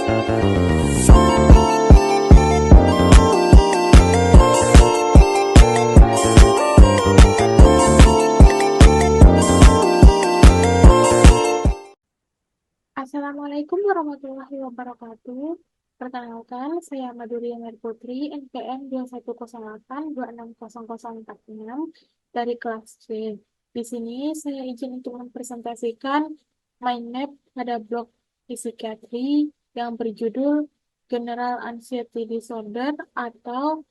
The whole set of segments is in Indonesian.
Assalamualaikum warahmatullahi wabarakatuh. Perkenalkan, saya Maduri Amir Putri, NPM 2108260046 dari kelas C. Di sini saya izin untuk mempresentasikan mind map pada blok psikiatri yang berjudul General Anxiety Disorder atau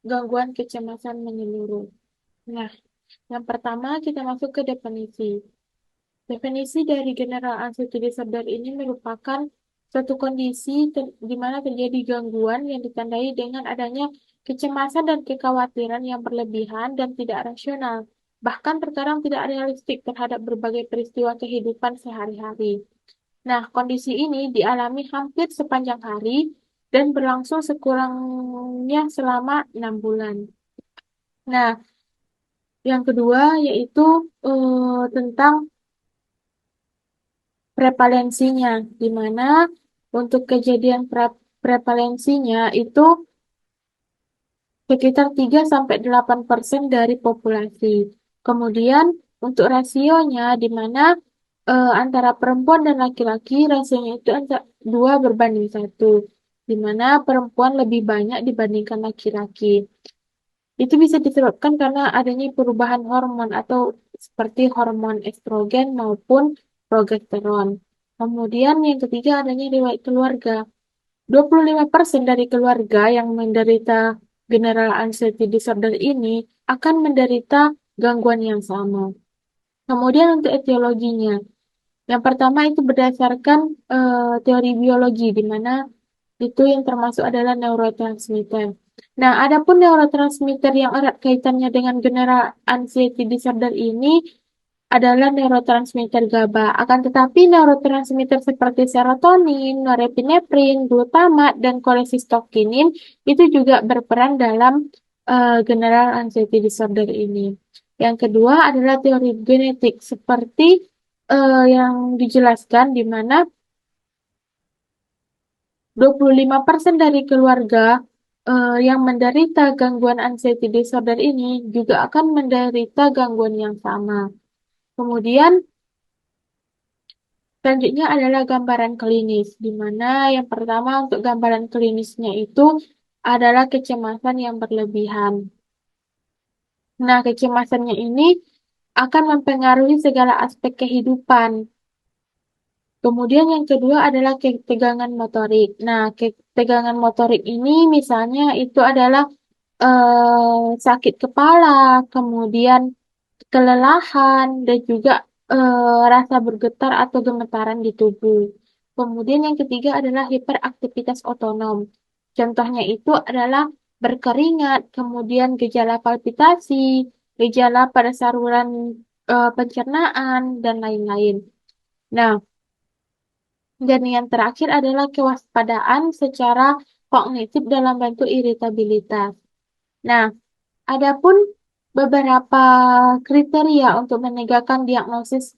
gangguan kecemasan menyeluruh. Nah, yang pertama kita masuk ke definisi. Definisi dari general anxiety disorder ini merupakan suatu kondisi di mana terjadi gangguan yang ditandai dengan adanya kecemasan dan kekhawatiran yang berlebihan dan tidak rasional, bahkan terkadang tidak realistik terhadap berbagai peristiwa kehidupan sehari-hari. Nah, kondisi ini dialami hampir sepanjang hari dan berlangsung sekurangnya selama 6 bulan. Nah, yang kedua yaitu tentang prevalensinya, di mana untuk kejadian prevalensinya itu sekitar 3-8% dari populasi. Kemudian untuk rasionya, di mana antara perempuan dan laki-laki rasionya itu antara 2:1, di mana perempuan lebih banyak dibandingkan laki-laki. Itu bisa disebabkan karena adanya perubahan hormon atau seperti hormon estrogen maupun progesteron. Kemudian yang ketiga adanya riwayat keluarga. 25% dari keluarga yang menderita general anxiety disorder ini akan menderita gangguan yang sama. Kemudian untuk etiologinya. Yang pertama itu berdasarkan teori biologi, di mana itu yang termasuk adalah neurotransmitter. Nah, adapun neurotransmitter yang erat kaitannya dengan general anxiety disorder ini adalah neurotransmitter GABA. Akan tetapi neurotransmitter seperti serotonin, norepinefrin, glutamat, dan kolesistokinin itu juga berperan dalam general anxiety disorder ini. Yang kedua adalah teori genetik seperti yang dijelaskan di mana 25% dari keluarga yang menderita gangguan anxiety disorder ini juga akan menderita gangguan yang sama. Kemudian selanjutnya adalah gambaran klinis, di mana yang pertama untuk gambaran klinisnya itu adalah kecemasan yang berlebihan. Nah, kecemasannya ini akan mempengaruhi segala aspek kehidupan. Kemudian yang kedua adalah ketegangan motorik. Nah, ketegangan motorik ini misalnya itu adalah sakit kepala, kemudian kelelahan, dan juga rasa bergetar atau gemetaran di tubuh. Kemudian yang ketiga adalah hiperaktivitas otonom. Contohnya itu adalah berkeringat, kemudian gejala palpitasi, gejala pada saluran pencernaan, dan lain-lain. Nah, dan yang terakhir adalah kewaspadaan secara kognitif dalam bentuk iritabilitas. Nah, adapun beberapa kriteria untuk menegakkan diagnosis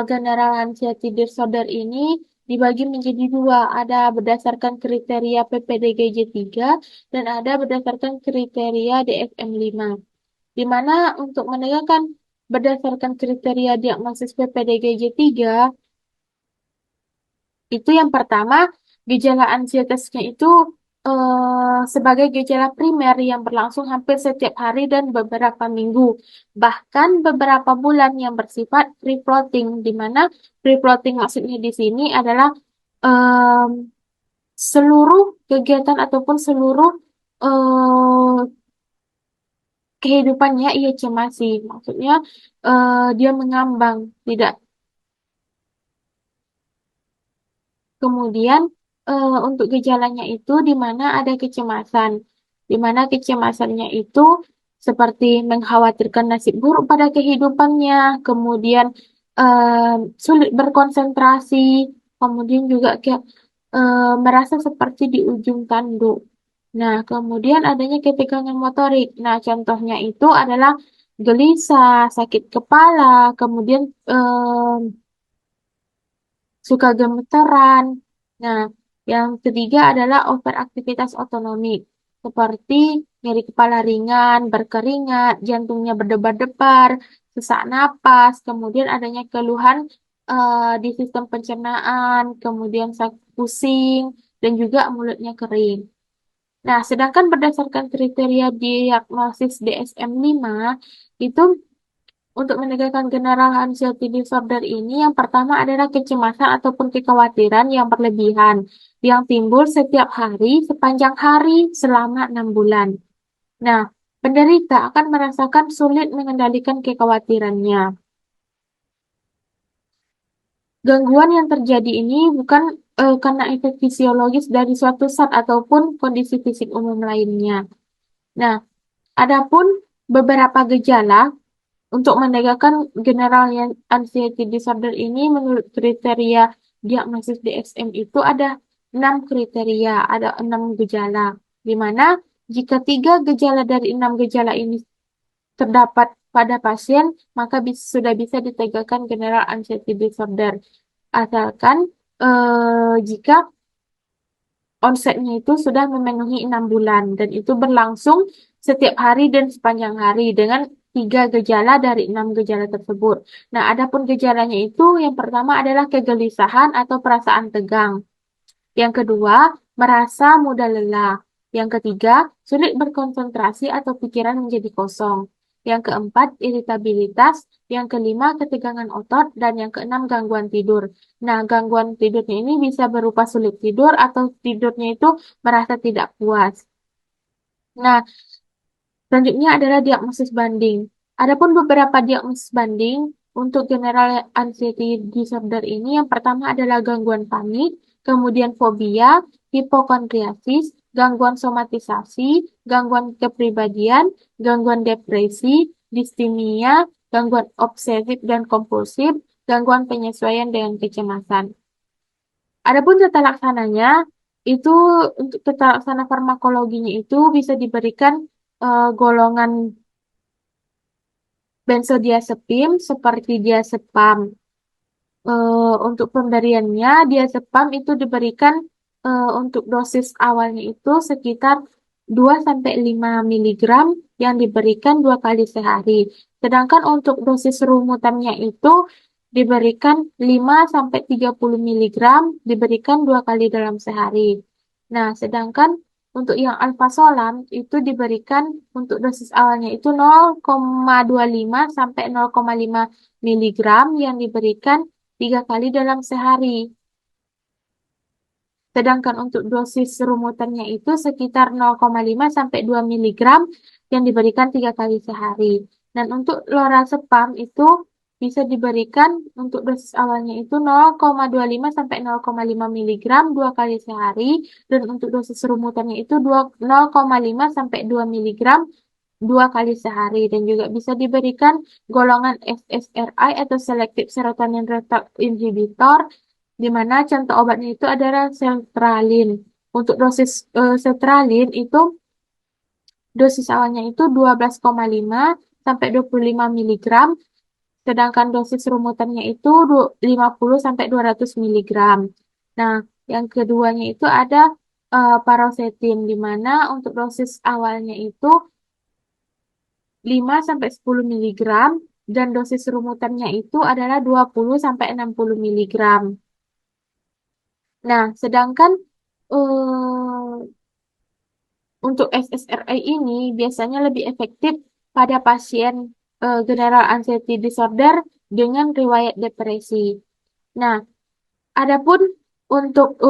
general anxiety disorder ini dibagi menjadi dua. Ada berdasarkan kriteria PPDGJ-3 dan ada berdasarkan kriteria DSM-5. Di mana untuk menegakkan berdasarkan kriteria diagnosis PPDGJ-3 itu yang pertama, gejala ansietasnya itu sebagai gejala primer yang berlangsung hampir setiap hari dan beberapa minggu, bahkan beberapa bulan yang bersifat free floating, di mana free floating maksudnya di sini adalah em, seluruh kegiatan ataupun seluruh kehidupannya ia cemasi, maksudnya dia mengambang, tidak. Kemudian untuk gejalanya itu di mana ada kecemasan, di mana kecemasannya itu seperti mengkhawatirkan nasib buruk pada kehidupannya, kemudian sulit berkonsentrasi, kemudian juga kayak merasa seperti di ujung tanduk. Nah, kemudian adanya ketegangan motorik. Nah, contohnya itu adalah gelisah, sakit kepala, kemudian suka gemeteran. Nah, yang ketiga adalah overaktivitas otonomik, seperti nyeri kepala ringan, berkeringat, jantungnya berdebar-debar, sesak napas, kemudian adanya keluhan di sistem pencernaan, kemudian sakit pusing, dan juga mulutnya kering. Nah, sedangkan berdasarkan kriteria diagnosis DSM-5, itu untuk menegakkan general anxiety disorder ini, yang pertama adalah kecemasan ataupun kekhawatiran yang berlebihan, yang timbul setiap hari sepanjang hari selama 6 bulan. Nah, penderita akan merasakan sulit mengendalikan kekhawatirannya. Gangguan yang terjadi ini bukan karena efek fisiologis dari suatu zat ataupun kondisi fisik umum lainnya. Nah, adapun beberapa gejala untuk menegakkan general anxiety disorder ini menurut kriteria diagnosis DSM itu ada 6 kriteria, ada 6 gejala. Di mana jika 3 gejala dari 6 gejala ini terdapat pada pasien, maka sudah bisa ditegakkan general anxiety disorder. Asalkan jika onsetnya itu sudah memenuhi 6 bulan dan itu berlangsung setiap hari dan sepanjang hari dengan 3 gejala dari 6 gejala tersebut. Nah, adapun gejalanya itu yang pertama adalah kegelisahan atau perasaan tegang. Yang kedua, merasa mudah lelah. Yang ketiga, sulit berkonsentrasi atau pikiran menjadi kosong. Yang keempat, iritabilitas. Yang kelima, ketegangan otot. Dan yang keenam, gangguan tidur. Nah, gangguan tidurnya ini bisa berupa sulit tidur atau tidurnya itu merasa tidak puas. Nah, selanjutnya adalah diagnosis banding. Adapun beberapa diagnosis banding untuk general anxiety disorder ini, yang pertama adalah gangguan panik, kemudian fobia, hipokondriasis, gangguan somatisasi, gangguan kepribadian, gangguan depresi, distimia, gangguan obsesif dan kompulsif, gangguan penyesuaian dengan kecemasan. Adapun tata laksananya, itu untuk tata laksana farmakologinya itu bisa diberikan golongan benzodiazepin seperti diazepam. Untuk pemberiannya, diazepam itu diberikan untuk dosis awalnya itu sekitar 2-5 miligram yang diberikan 2 kali sehari. Sedangkan untuk dosis rumutannya itu diberikan 5-30 miligram diberikan 2 kali dalam sehari. Nah, sedangkan untuk yang alfasolam itu diberikan untuk dosis awalnya itu 0,25 sampai 0,5 miligram yang diberikan 3 kali dalam sehari. Sedangkan untuk dosis rumutannya itu sekitar 0,5 sampai 2 miligram yang diberikan 3 kali sehari. Dan untuk lorazepam itu bisa diberikan untuk dosis awalnya itu 0,25 sampai 0,5 miligram 2 kali sehari. Dan untuk dosis rumutannya itu 0,5 sampai 2 miligram 2 kali sehari. Dan juga bisa diberikan golongan SSRI atau Selective Serotonin Reuptake Inhibitor, di mana contoh obatnya itu adalah sertralin. Untuk dosis sertralin itu dosis awalnya itu 12,5 sampai 25 miligram, sedangkan dosis rumutannya itu 50 sampai 200 miligram. Nah, yang keduanya itu ada paroxetin, di mana untuk dosis awalnya itu 5 sampai 10 miligram dan dosis rumutannya itu adalah 20 sampai 60 miligram. Nah, sedangkan untuk SSRI ini biasanya lebih efektif pada pasien general anxiety disorder dengan riwayat depresi. Nah, adapun untuk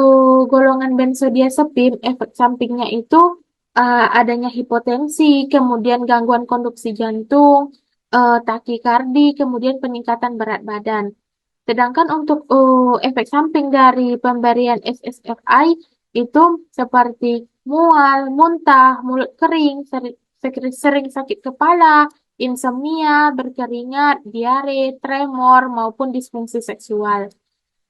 golongan benzodiazepin, efek sampingnya itu adanya hipotensi, kemudian gangguan konduksi jantung, takikardi, kemudian peningkatan berat badan. Sedangkan untuk efek samping dari pemberian SSRI itu seperti mual, muntah, mulut kering, sering sakit kepala, insomnia, berkeringat, diare, tremor, maupun disfungsi seksual.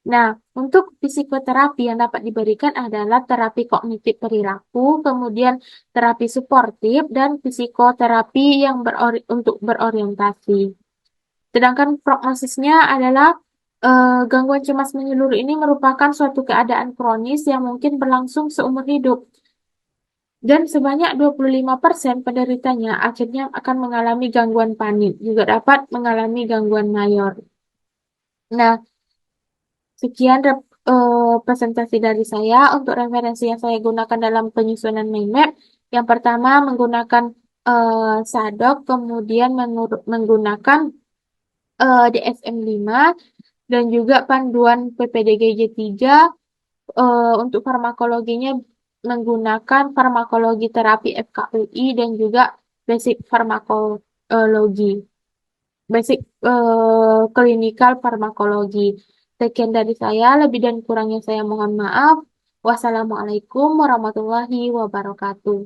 Nah, untuk psikoterapi yang dapat diberikan adalah terapi kognitif perilaku, kemudian terapi suportif, dan psikoterapi yang untuk berorientasi. Sedangkan prognosisnya adalah Gangguan cemas menyeluruh ini merupakan suatu keadaan kronis yang mungkin berlangsung seumur hidup. Dan sebanyak 25% penderitanya akhirnya akan mengalami gangguan panik, juga dapat mengalami gangguan mayor. Nah, sekian presentasi dari saya. Untuk referensi yang saya gunakan dalam penyusunan mind map, yang pertama menggunakan SADOK, kemudian menggunakan DSM-5, dan juga panduan PPDGJ 3. Untuk farmakologinya menggunakan farmakologi terapi FKUI dan juga basic farmakologi, basic clinical farmakologi. Sekian dari saya, lebih dan kurangnya saya mohon maaf. Wassalamualaikum warahmatullahi wabarakatuh.